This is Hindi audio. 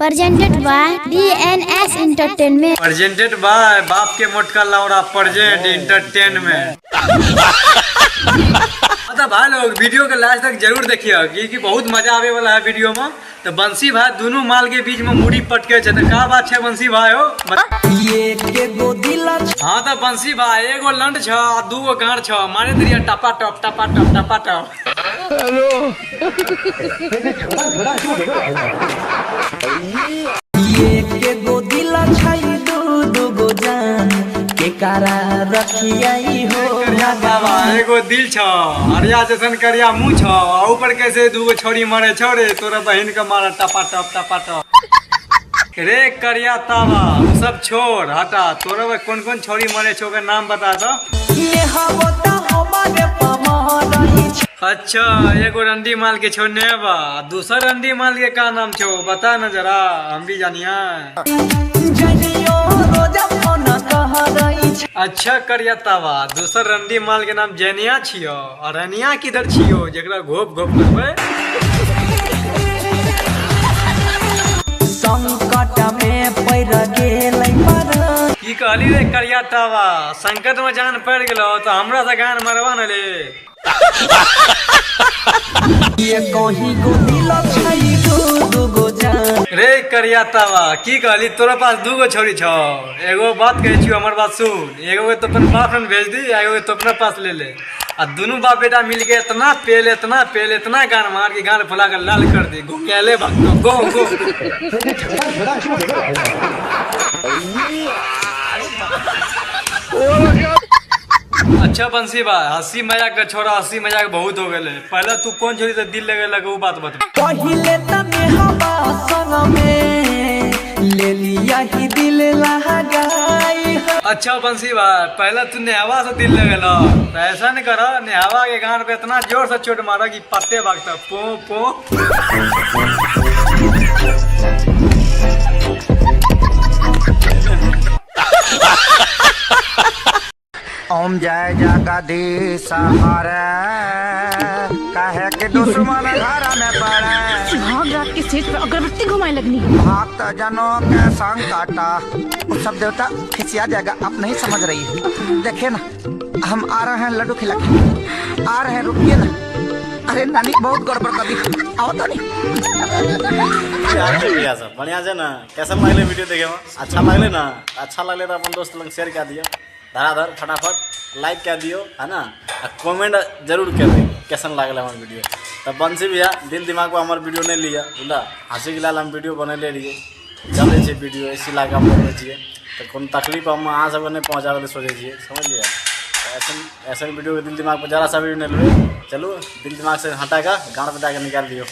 Presented by DNS Entertainment. Presented by बाप के मोटका लौड़ा प्रेजेंट एंटरटेनमेंट। मतलब भाई लोग वीडियो के लास्ट तक जरूर देखिए क्योंकि बहुत मजा आवे वाला है वीडियो में। तो बंसी भाई दोनों माल के बीच में मुड़ी पटके छे, तो का बात है बंसी भाई हो? हाँ तो बंसी भाई एगो लंड छ दूगो गांड छ मारे दिया टपा टप टपा टप टपा टप। के गो दिला छाई दू गो जान के कारा रखियाई हो करिया बाबा एगो दिल छ हरिया जैसन करिया मुंह छ ऊपर कैसे दूगो छोरी मारे छ रे तोरा बहन के मारा टपा टप टपा टप। रे करिया तावा वो सब छोड़ हटा, तोरा में कौन कौन छोरी मारे छो का नाम बता दो। अच्छा एगो रंडी माल के छोड़ने बा, दूसर रंडी माल के का नाम छो बता न जरा, हम भी जानिया। अच्छा करिया तावा दूसर रंडी माल के नाम जैनिया छियो और रनिया किधर छियो जेकरा घोप घोप करबे। संकट में पैर गेलै पर की कहली रे करिया तावा, संकट में जान पड़ गेलो तो हमरा से गान मरवा न ले। ये कहीं गो दिला छाई दू गो जान रे करिया तावा की कहली तोरा पास दूगो छोरी छो, एगो बात कहे छियो हमर बात सुन, एगो के तो अपन बाप ने भेज दी, एगो के तो अपना पास ले ले आ दोनों बाप बेटा मिल के इतना पेल इतना गान मार के गान फुला कर लाल कर दी घुकेले भक्तो गो गो। अच्छा बंसी बा हंसी मजाक का छोरा, हंसी मजाक बहुत हो गए। पहले तू कौन छोरी से दिल लगे लगे वो बात बता। पहिले तने हवा संग में ले लिया ही दिल लगाई। अच्छा बंसी बा पहले तू नेहवा से दिल लगे लो, तो ऐसा नहीं करो नेहवा के गान पे इतना जोर से चोट मारा कि पत्ते भागता पो पो। ओम जय जगदीश हरे कहे के दुश्मन घर में पड़े, भाग रात के सेज पे अगरबत्ती घुमाए लगनी। भक्त जनों के संकटा वो सब देवता खिसिया जाएगा, आप नहीं समझ रही है। देखिए ना हम आ रहे हैं लड्डू खिला के आ रहे हैं, रुकिए ना। अरे नानी बहुत गड़बड़ कर दी, आओ तो नहीं। सब बढ़िया से ना कैसा लगले वीडियो देखे में? अच्छा लगले ना? अच्छा लगले तो अपन दोस्त लोग शेयर कर दियो, धड़ाधड़ फटाफट लाइक कर दियो है ना, कमेंट जरूर कर दियो कैसन लागल हमार वीडियो। तब बंसी भैया दिल दिमाग पर हमार वीडियो नहीं लिया बोला हंसी के लाल हम वीडियो बने ले रहिए चले छे वीडियो इसी लाग हम बोले छिए, तो कौन तकलीफ हम अहाँ सब नहीं पहुँचावे सोचे छिए, समझ लिया। ऐसा वीडियो के दिल दिमाग पर जरा सा भी नहीं ले, चलो दिल दिमाग से हटा कर गाँव पे जाकर निकाल दियो।